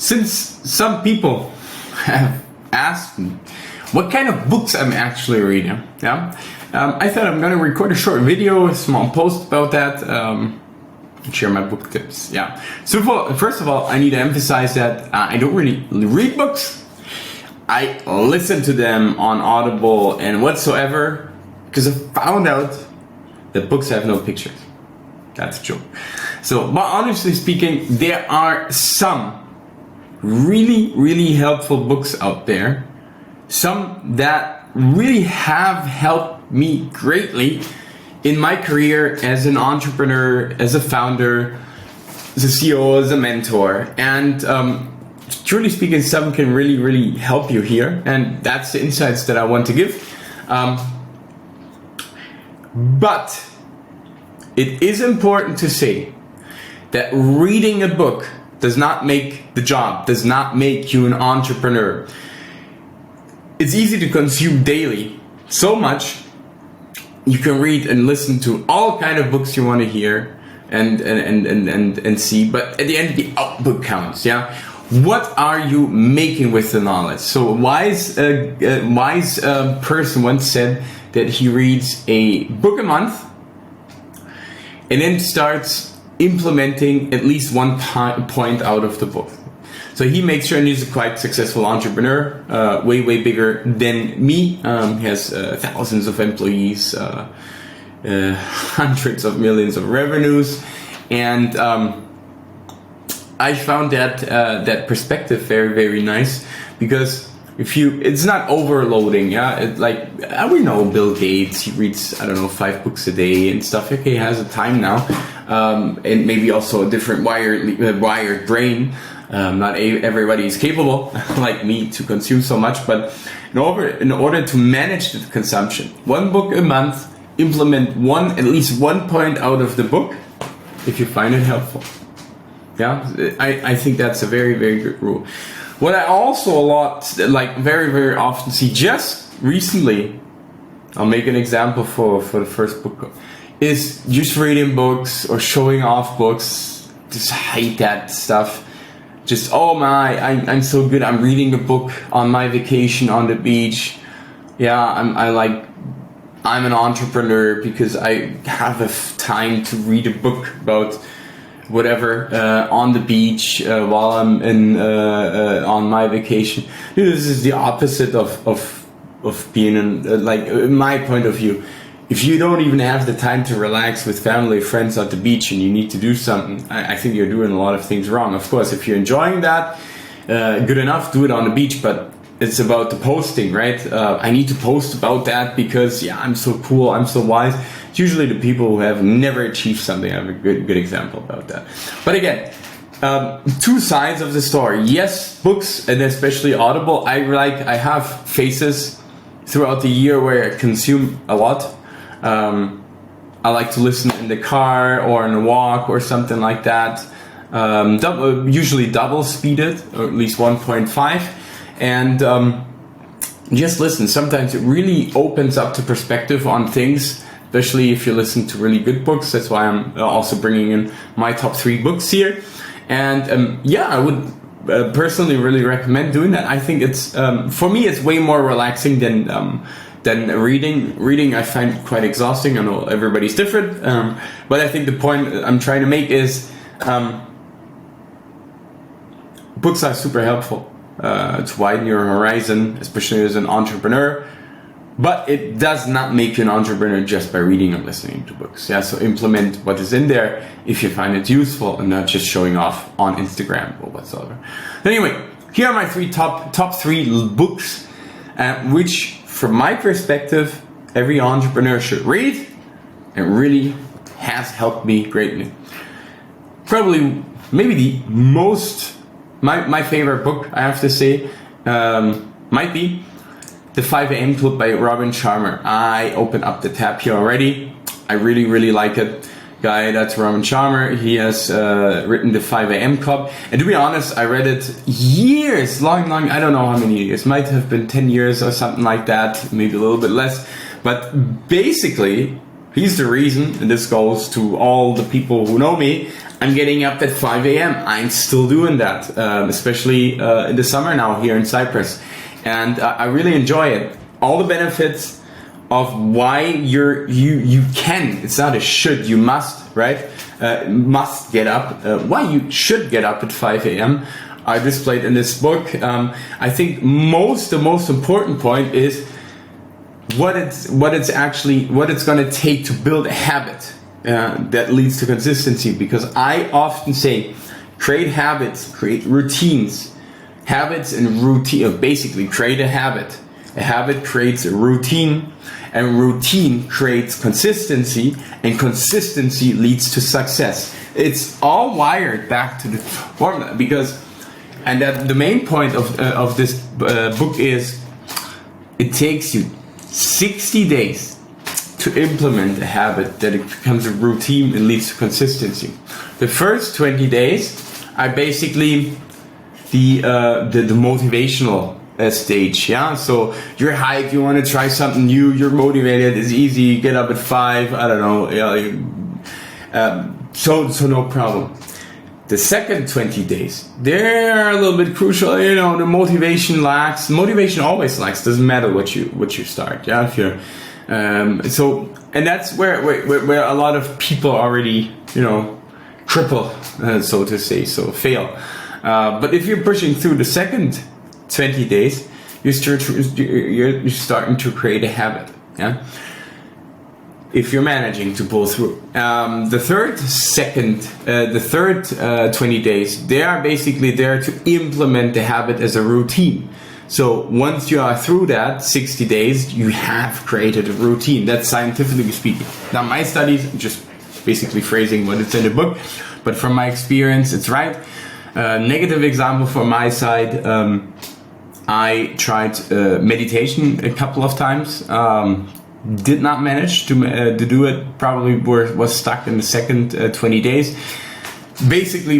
since some people have asked me what kind of books I'm actually reading, I thought I'm gonna record a short video, a small post about that, and share my book tips. So first of all, I need to emphasize that I don't really read books. I listen to them on Audible and whatsoever, because I found out that books have no pictures. That's a joke. So, but honestly speaking, there are some really, really helpful books out there. Some that really have helped me greatly in my career as an entrepreneur, as a founder, as a CEO, as a mentor. And truly speaking, some can really, really help you here. And that's the insights that I want to give. But it is important to say that reading a book does not make the job, does not make you an entrepreneur. It's easy to consume daily, so much. You can read and listen to all kind of books you want to hear and see, but at the end the output counts. What are you making with the knowledge? So a wise person once said that he reads a book a month and then starts implementing at least one point out of the book. So he makes sure, and he's a quite successful entrepreneur, way bigger than me. He has thousands of employees, hundreds of millions of revenues, and I found that perspective very nice, because it's not overloading. We know Bill Gates, he reads 5 books a day and stuff. Okay, he has a time now, and maybe also a different wired brain. Not everybody is capable like me to consume so much, but in order to manage the consumption, 1 book a month, implement at least one point out of the book if you find it helpful. I think that's a very good rule. What I also very often see, just recently, I'll make an example for the first book, is just reading books or showing off books. Just hate that stuff. Just, I'm so good, I'm reading a book on my vacation on the beach. I'm an entrepreneur because I have time to read a book about whatever on the beach while I'm on my vacation. This is the opposite of being in my point of view. If you don't even have the time to relax with family, friends at the beach, and you need to do something, I think you're doing a lot of things wrong. Of course, if you're enjoying that, good enough, do it on the beach, but it's about the posting, right? I need to post about that because, I'm so cool, I'm so wise. It's usually the people who have never achieved something. I have a good example about that. But again, 2 sides of the story. Yes, books, and especially Audible. I have phases throughout the year where I consume a lot. I like to listen in the car or on a walk or something like that. Usually double speeded, or at least 1.5, and just listen. Sometimes it really opens up the perspective on things, especially if you listen to really good books. That's why I'm also bringing in my top 3 books here. And I would personally really recommend doing that. I think it's for me it's way more relaxing than reading. Reading I find quite exhausting. I know everybody's different, but I think the point I'm trying to make is books are super helpful to widen your horizon, especially as an entrepreneur. But it does not make you an entrepreneur just by reading and listening to books. So implement what is in there if you find it useful, and not just showing off on Instagram or whatsoever. Anyway, here are my top 3 books, which, from my perspective, every entrepreneur should read, and really has helped me greatly. Probably, maybe the most, my favorite book, I have to say, might be The 5 a.m. Club by Robin Sharma. I opened up the tab here already. I really like it. Guy, that's Robin Sharma. He has written the 5 a.m. Club. And to be honest, I read it years, long, I don't know how many years. Might have been 10 years or something like that, maybe a little bit less. But basically, he's the reason, and this goes to all the people who know me, I'm getting up at 5 a.m. I'm still doing that, especially in the summer now here in Cyprus. And I really enjoy it. All the benefits of why you can, it's not a should, you must, right? Must get up, why you should get up at 5 a.m. are displayed in this book. I think the most important point is what it's going to take to build a habit that leads to consistency. Because I often say, create habits, create routines. Habits and routine, basically create a habit. A habit creates a routine, and routine creates consistency, and consistency leads to success. It's all wired back to the formula, because, and that the main point of this book is, it takes you 60 days to implement a habit that it becomes a routine and leads to consistency. The first 20 days are basically the motivational stage, yeah. So you're hyped, you want to try something new, you're motivated, it's easy, you get up at 5, I don't know, yeah, so no problem. The second 20 days, they're a little bit crucial, you know. The motivation lacks. Motivation always lacks. Doesn't matter what you start, yeah. If you're and that's where a lot of people already, you know, cripple, so to say, so fail. But if you're pushing through the second 20 days, you're starting to create a habit, yeah. If you're managing to pull through. The third 20 days, they are basically there to implement the habit as a routine. So once you are through that 60 days, you have created a routine. That's scientifically speaking. Now, my studies, just basically phrasing what it's in the book, but from my experience, it's right. Negative example from my side, I tried meditation a couple of times. Did not manage to do it. Probably was stuck in the second 20 days. Basically,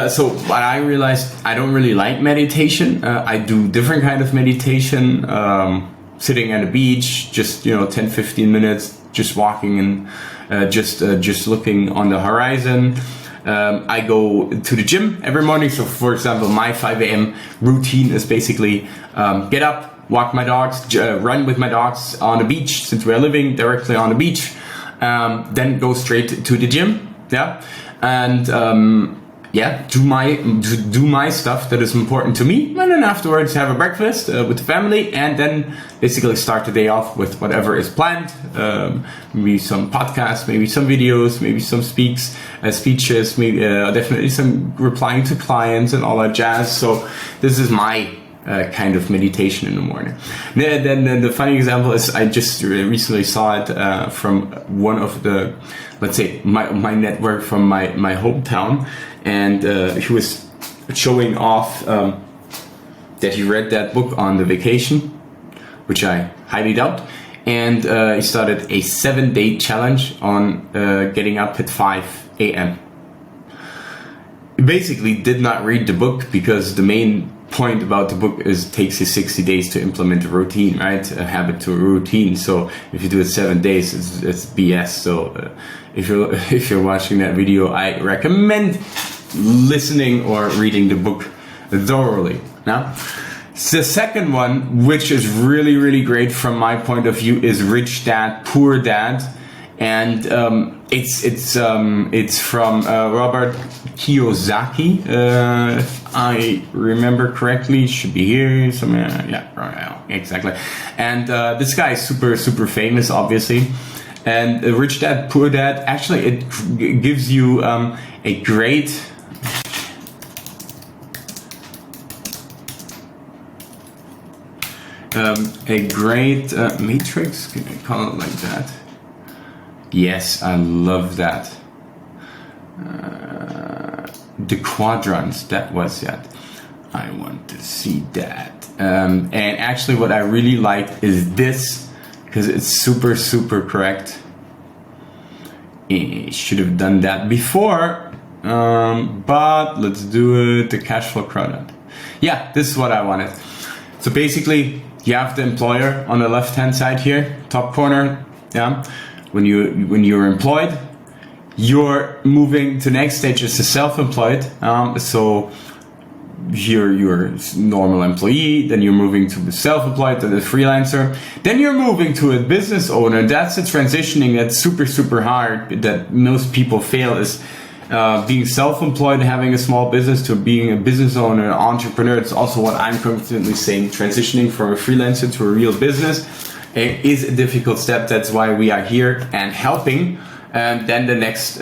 so what I realized, I don't really like meditation. I do different kind of meditation, sitting at a beach, just 10-15 minutes, just walking and just looking on the horizon. I go to the gym every morning. So, for example, my 5 a.m. routine is basically get up, walk my dogs, run with my dogs on the beach, since we're living directly on the beach, then go straight to the gym, yeah, and do my stuff that is important to me, and then afterwards have a breakfast with the family, and then basically start the day off with whatever is planned, maybe some podcasts, maybe some videos, maybe some speeches, maybe definitely some replying to clients and all that jazz. So this is my kind of meditation in the morning. Then the funny example is, I just recently saw it from one of the, let's say, my network from my hometown, and he was showing off that he read that book on the vacation, which I highly doubt, and he started a 7-day challenge on getting up at 5 a.m. He basically did not read the book, because the main point about the book is it takes you 60 days to implement a routine, right? A habit to a routine. So if you do it 7 days, it's BS. So if you're watching that video, I recommend listening or reading the book thoroughly. Now, the second one, which is really, really great from my point of view, is Rich Dad, Poor Dad. And it's from Robert Kiyosaki, if I remember correctly. It should be here somewhere. Yeah, right, exactly. And this guy is super, super famous, obviously. And Rich Dad, Poor Dad, actually, it gives you a great matrix. Can I call it like that? Yes, I love that. The quadrants, that was it. I want to see that. And actually what I really like is this, because it's super, super correct. I should have done that before, but let's do it. The cash flow quadrant. Yeah, this is what I wanted. So basically, you have the employer on the left-hand side here, top corner, yeah. When you're employed, you're moving to the next stage as a self-employed. So you're a normal employee, then you're moving to the self-employed, then the freelancer, then you're moving to a business owner. That's the transitioning that's super hard, that most people fail, is being self-employed, having a small business, to being a business owner, an entrepreneur. It's also what I'm constantly saying, transitioning from a freelancer to a real business is a difficult step. That's why we are here and helping. And then the next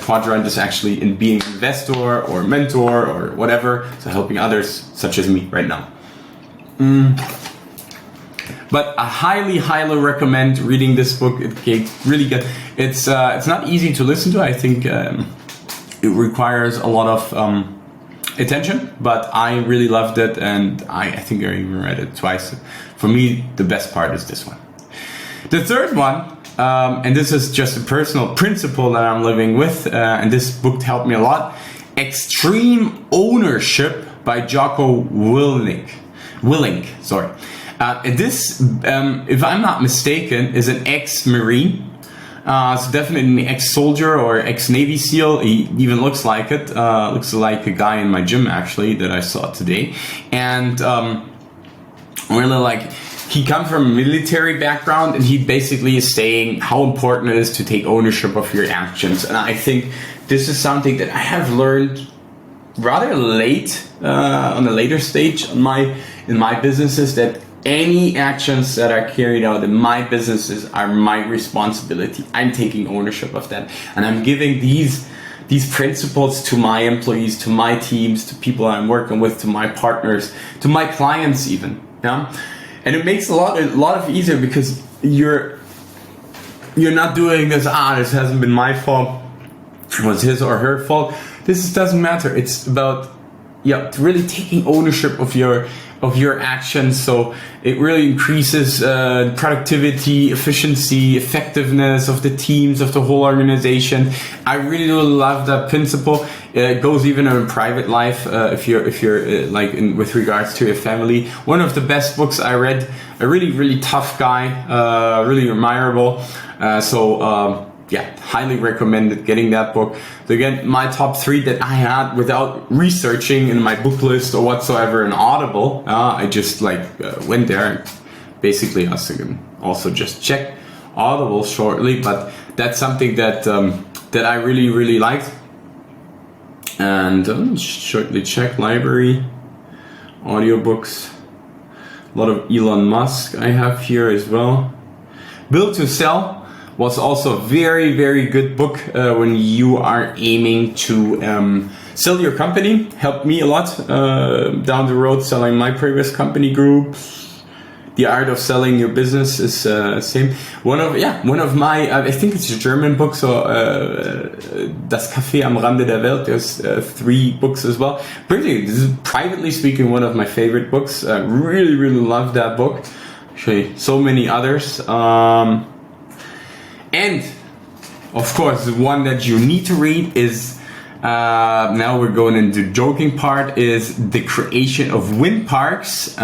quadrant is actually in being an investor or mentor or whatever, so helping others, such as me right now. But I highly recommend reading this book. It's really good. It's not easy to listen to. I think it requires a lot of attention, but I really loved it, and I think I even read it twice. For me, the best part is this one. The third one, and this is just a personal principle that I'm living with, and this book helped me a lot. Extreme Ownership by Jocko Willink. And this, if I'm not mistaken, is an ex-Marine. So definitely an ex-soldier or ex-Navy SEAL. He even looks like it. Looks like a guy in my gym, actually, that I saw today. And really, like, he comes from a military background, and he basically is saying how important it is to take ownership of your actions. And I think this is something that I have learned rather late, on a later stage in my businesses, that any actions that are carried out in my businesses are my responsibility. I'm taking ownership of that, and I'm giving these principles to my employees, to my teams, to people I'm working with, to my partners, to my clients even. Yeah. And it makes a lot of easier, because you're not doing this, this hasn't been my fault, it was his or her fault. This doesn't matter. It's about really taking ownership of your actions. So it really increases productivity, efficiency, effectiveness of the teams, of the whole organization. I really love that principle. It goes even in private life, if you're with regards to your family. One of the best books I read. A really tough guy, really admirable. Highly recommended getting that book. So again, my top 3 that I had without researching in my book list or whatsoever in Audible. I just went there. Basically, I can also just check Audible shortly, but that's something that I really liked. And shortly check library, audiobooks. A lot of Elon Musk I have here as well. Build to Sell was also a very good book when you are aiming to sell your company. Helped me a lot down the road, selling my previous company group. The Art of Selling Your Business is same. One of my, I think it's a German book, so Das Café am Rande der Welt. There's 3 books as well. This is, privately speaking, one of my favorite books. I really love that book. Actually, so many others. And of course, the one that you need to read is, now we're going into the joking part, is The Creation of Windparks.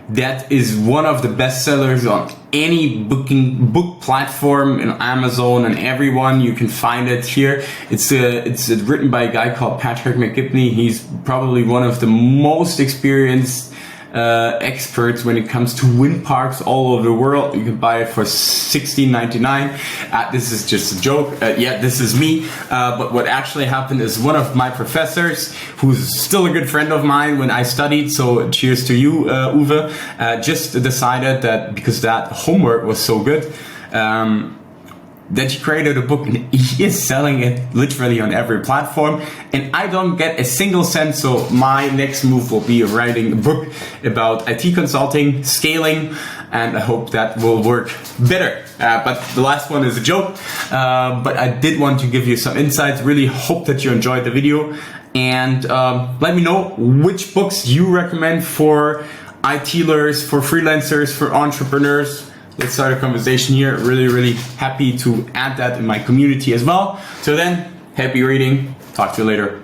That is one of the best sellers on any book platform, in Amazon and everyone. You can find it here. It's written by a guy called Patrick McGibney. He's probably one of the most experienced experts when it comes to wind parks all over the world. You can buy it for $16.99. This is just a joke. This is me. But what actually happened is, one of my professors, who's still a good friend of mine when I studied, so cheers to you, Uwe, just decided that because that homework was so good, that he created a book, and he is selling it literally on every platform, and I don't get a single cent. So my next move will be writing a book about IT consulting, scaling, and I hope that will work better. But the last one is a joke, but I did want to give you some insights. Really hope that you enjoyed the video, and let me know which books you recommend for IT-lers, for freelancers, for entrepreneurs. Let's start a conversation here. Really happy to add that in my community as well. So then, happy reading. Talk to you later.